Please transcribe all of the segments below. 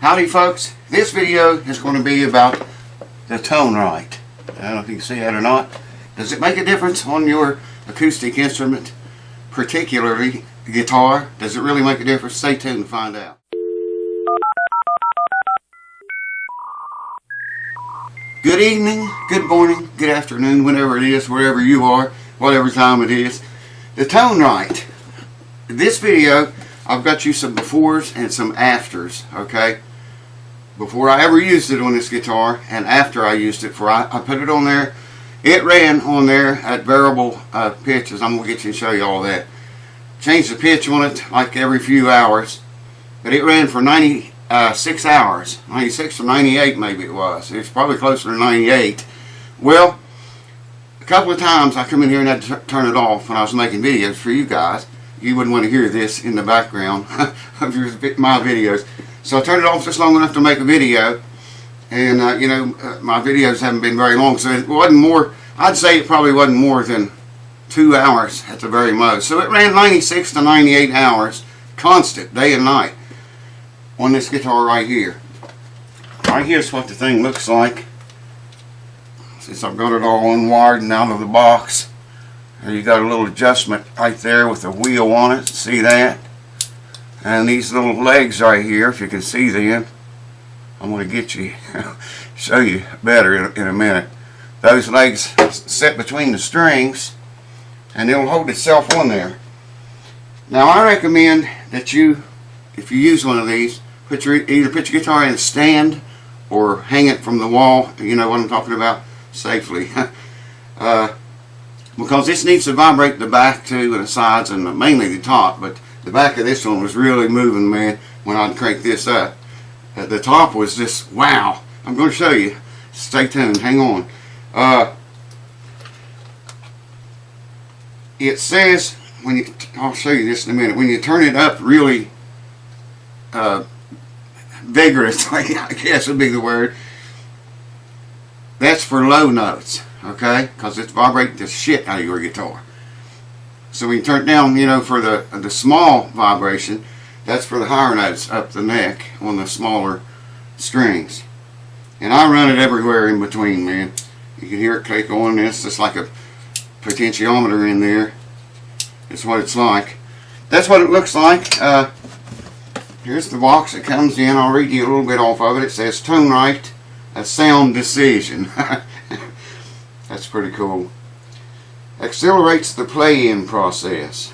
Howdy folks, this video is going to be about the tonerite. I don't know if you can see that or not. Does it make a difference on your acoustic instrument, particularly guitar? Does it really make a difference? Stay tuned to find out. Good evening, good morning, good afternoon, whenever it is, wherever you are, whatever time it is. The tonerite. This video, I've got you some befores and some afters, okay? Before I ever used it on this guitar and after I used it, I put it on there. It ran on there at variable pitches. I'm going to get you and show you all that. Change the pitch on it like every few hours. But it ran for 96 hours. 96 or 98 maybe it was. It's probably closer to 98. Well, a couple of times I come in here and had to turn it off when I was making videos for you guys. You wouldn't want to hear this in the background of my videos. So I turned it off just long enough to make a video. And, my videos haven't been very long. So it wasn't more, I'd say it probably wasn't more than 2 hours at the very most. So it ran 96 to 98 hours, constant, day and night, on this guitar right here. Right here's what the thing looks like. Since I've got it all unwired and out of the box. You got a little adjustment right there with a wheel on it. See that? And these little legs right here, if you can see them, I'm going to get you, show you better in a minute. Those legs sit between the strings, and it'll hold itself on there. Now I recommend that you, if you use one of these, either put your guitar in a stand or hang it from the wall. You know what I'm talking about, safely. Because this needs to vibrate the back too and the sides and mainly the top, but the back of this one was really moving, man, when I cranked this up. The top was just wow. I'm going to show you. Stay tuned. Hang on. It says when you, I'll show you this in a minute. When you turn it up really vigorously, I guess would be the word. That's for low notes. Okay, because it's vibrating the shit out of your guitar. So when you turn it down, for the small vibration, that's for the higher notes up the neck on the smaller strings. And I run it everywhere in between, man. You can hear it click on this, just like a potentiometer in there. It's what it's like. That's what it looks like. Here's the box it comes in. I'll read you a little bit off of it. It says tonerite, a sound decision. That's pretty cool. Accelerates the play-in process.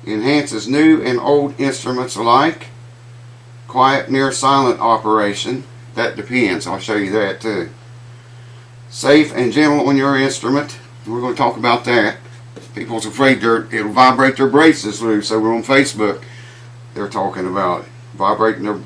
Enhances new and old instruments alike. Quiet, near silent operation. That depends. I'll show you that too. Safe and gentle on your instrument. We're going to talk about that. People's afraid it'll vibrate their braces loose. Over on Facebook, they're talking about vibrating their,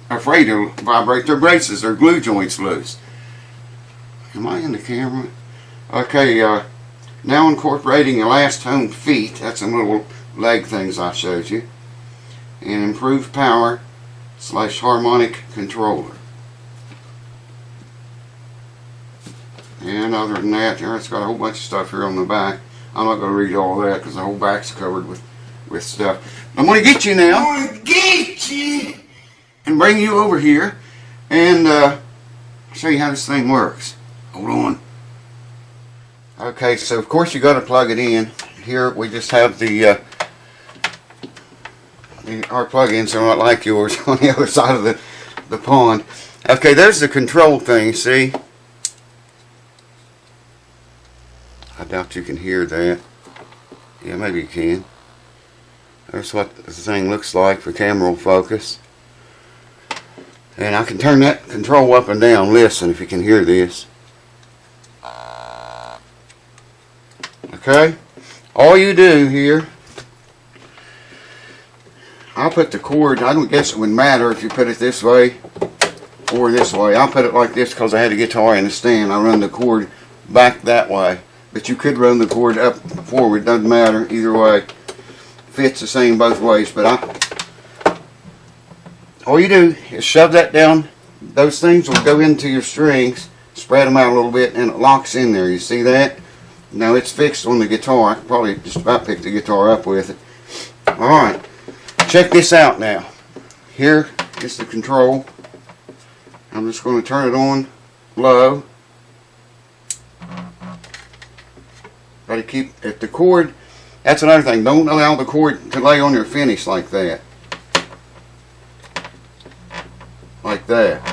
afraid it'll vibrate their braces, their glue joints loose. Am I in the camera? Okay, now incorporating elastone feet. That's some little leg things I showed you. And improved power / harmonic controller. And other than that, it's got a whole bunch of stuff here on the back. I'm not going to read all that because the whole back's covered with stuff. I'm going to get you now. I'm going to get you and bring you over here and show you how this thing works. Hold on. Okay, so of course you got to plug it in. Here we just have our plug-ins are not like yours on the other side of the pond. Okay, there's the control thing. See? I doubt you can hear that. Yeah, maybe you can. That's what the thing looks like for camera focus. And I can turn that control up and down. Listen if you can hear this. Okay, all you do here, I'll put the cord, I don't guess it would matter if you put it this way or this way. I'll put it like this because I had a guitar in the stand. I run the cord back that way, but you could run the cord up forward, doesn't matter either way. Fits the same both ways, but all you do is shove that down. Those things will go into your strings, spread them out a little bit, and it locks in there. You see that? Now it's fixed on the guitar. I can probably just about pick the guitar up with it. Alright, check this out now. Here It's the control. I'm just going to turn it on low. Got to keep, if the cord, that's another thing, don't allow the cord to lay on your finish like that. Like that.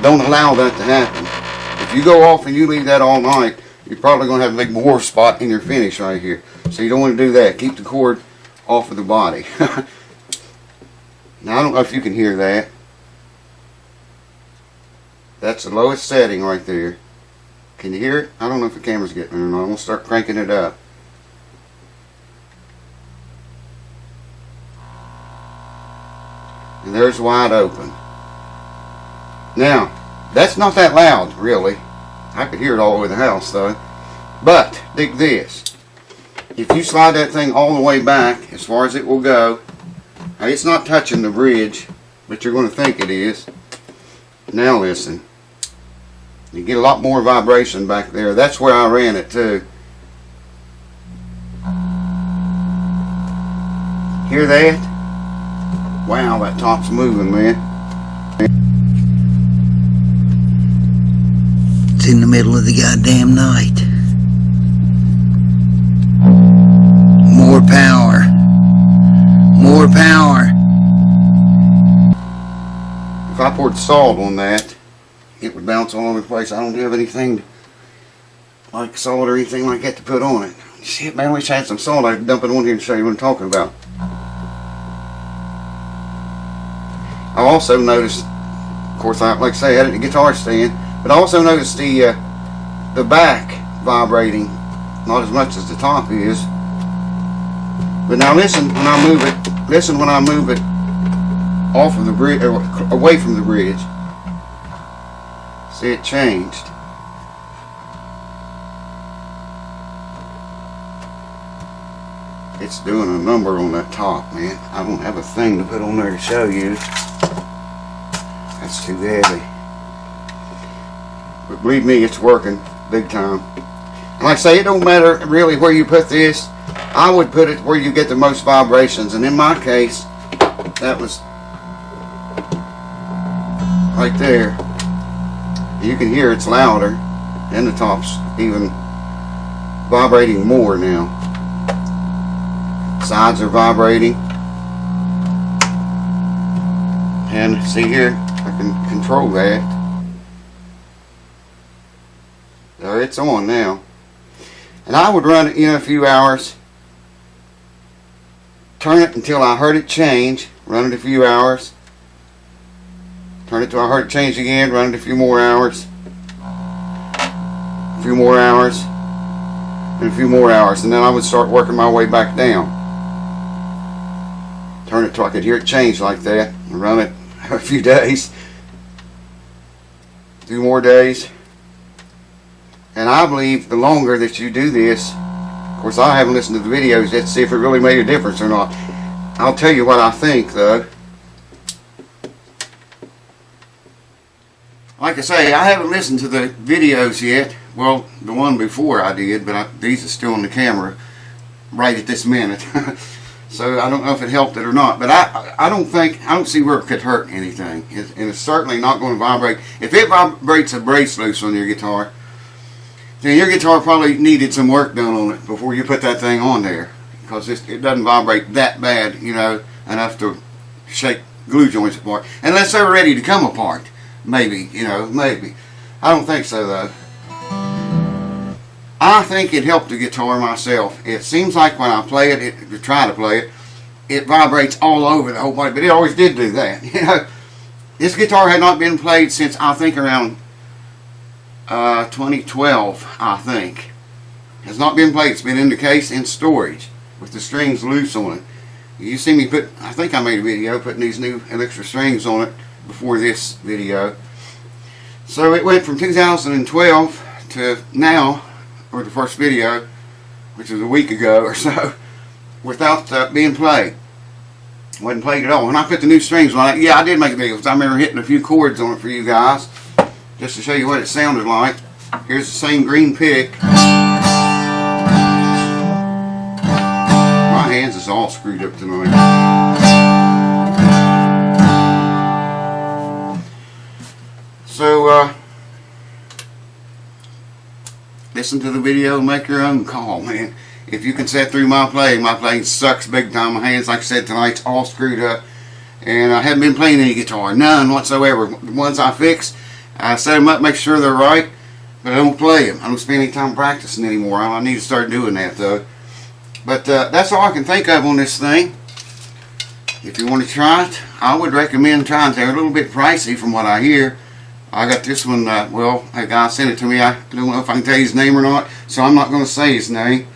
Don't allow that to happen. If you go off and you leave that all night, you're probably going to have a big war spot in your finish right here. So you don't want to do that. Keep the cord off of the body. Now I don't know if you can hear that. That's the lowest setting right there. Can you hear it? I don't know if the camera's getting it or not. I'm going to start cranking it up. And there's wide open. Now, that's not that loud, really. I could hear it all over the house, though. But, dig this. If you slide that thing all the way back, as far as it will go, it's not touching the bridge, but you're going to think it is. Now listen. You get a lot more vibration back there. That's where I ran it, too. Hear that? Wow, that top's moving, man. It's in the middle of the goddamn night. More power. More power. If I poured salt on that, it would bounce all over the place. I don't have anything like salt or anything like that to put on it. Shit, man, I wish I had some salt. I'd dump it on here and show you what I'm talking about. I also noticed, of course, like I say, I had it in the guitar stand, but I also noticed the back vibrating, not as much as the top is. But now listen when I move it. Listen when I move it off of the bridge, or away from the bridge. See, it changed. It's doing a number on that top, man. I don't have a thing to put on there to show you. That's too heavy. But believe me, it's working big time. And like I say, it don't matter really where you put this. I would put it where you get the most vibrations. And in my case, that was right there. You can hear it's louder, and the top's even vibrating more now. Sides are vibrating. And see here, I can control that. So it's on now. And I would run it, a few hours. Turn it until I heard it change. Run it a few hours. Turn it till I heard it change again. Run it a few more hours. A few more hours. And a few more hours. And then I would start working my way back down. Turn it till I could hear it change like that. And run it a few days. A few more days. And I believe the longer that you do this, of course I haven't listened to the videos yet to see if it really made a difference or not. I'll tell you what I think though. Like I say, I haven't listened to the videos yet. Well, the one before I did, but these are still on the camera right at this minute. So I don't know if it helped it or not. But I don't see where it could hurt anything. And it's certainly not going to vibrate. If it vibrates a brace loose on your guitar, then your guitar probably needed some work done on it before you put that thing on there. Because it doesn't vibrate that bad, enough to shake glue joints apart. Unless they're ready to come apart. Maybe, maybe. I don't think so, though. I think it helped the guitar myself. It seems like when I play it, to try to play it, it vibrates all over the whole body. But it always did do that. This guitar had not been played since, I think, around 2012, I think. Has not been played. It's been in the case in storage with the strings loose on it. You see me I think I made a video putting these new extra strings on it before this video. So it went from 2012 to now, or the first video, which was a week ago or so, without being played. Wasn't played at all. When I put the new strings on it, yeah, I did make a video because I remember hitting a few chords on it for you guys, just to show you what it sounded like. Here's the same green pick. My hands is all screwed up tonight. listen to the video and make your own call, man. If you can sit through my playing sucks big time. My hands, like I said, tonight's all screwed up. And I haven't been playing any guitar, none whatsoever. The ones I fix, I set them up, make sure they're right, but I don't play them. I don't spend any time practicing anymore. I need to start doing that, though. But that's all I can think of on this thing. If you want to try it, I would recommend trying it. They're a little bit pricey from what I hear. I got this one, well, a guy sent it to me. I don't know if I can tell you his name or not, so I'm not going to say his name.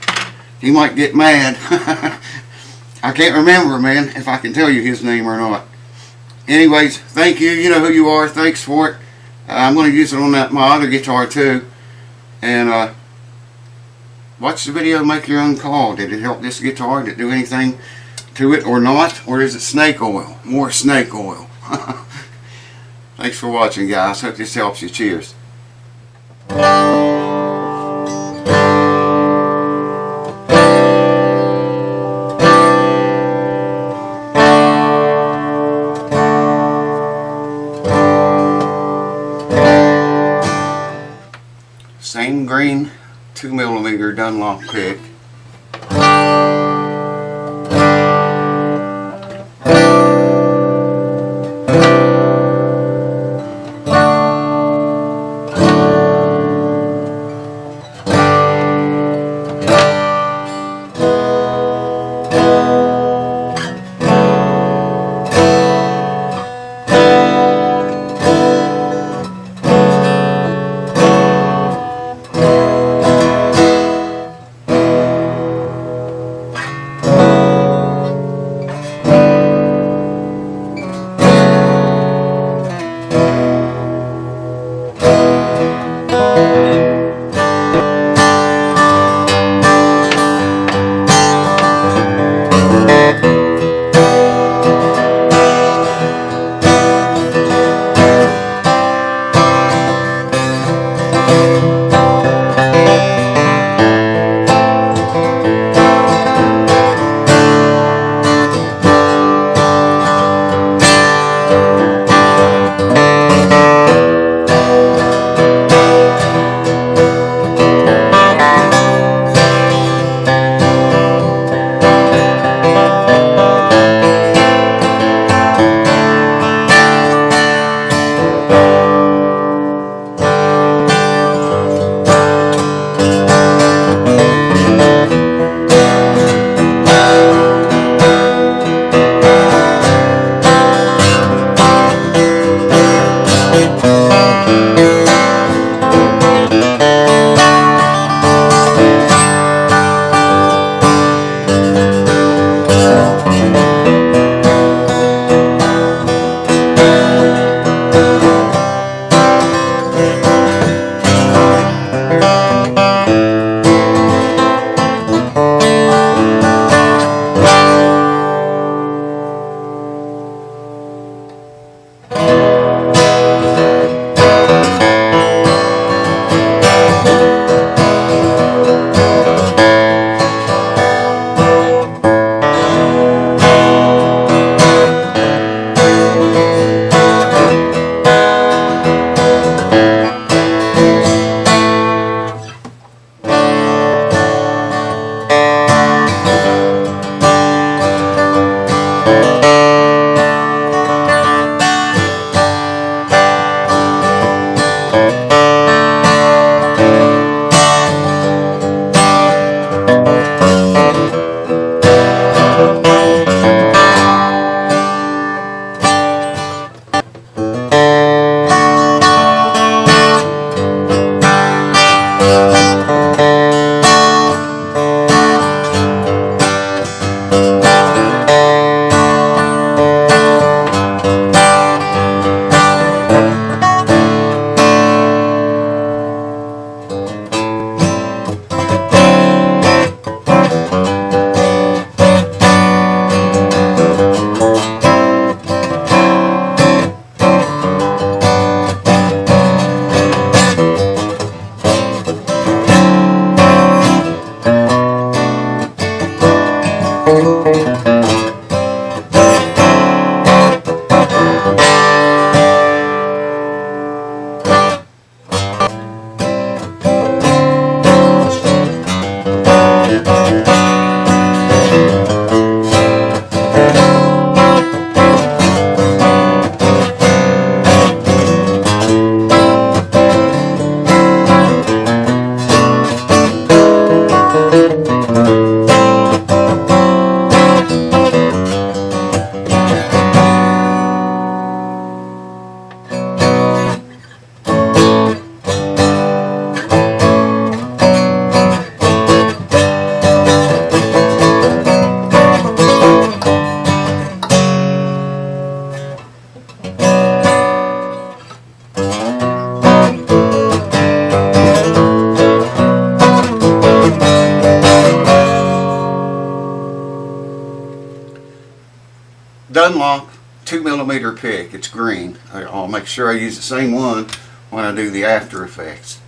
He might get mad. I can't remember, man, if I can tell you his name or not. Anyways, thank you. You know who you are. Thanks for it. I'm going to use it on my other guitar, too. And watch the video and make your own call. Did it help this guitar? Did it do anything to it or not? Or is it snake oil? More snake oil. Thanks for watching, guys. Hope this helps you. Cheers. Same green 2mm Dunlop pick. Dunlop 2mm pick. It's green. I'll make sure I use the same one when I do the After Effects.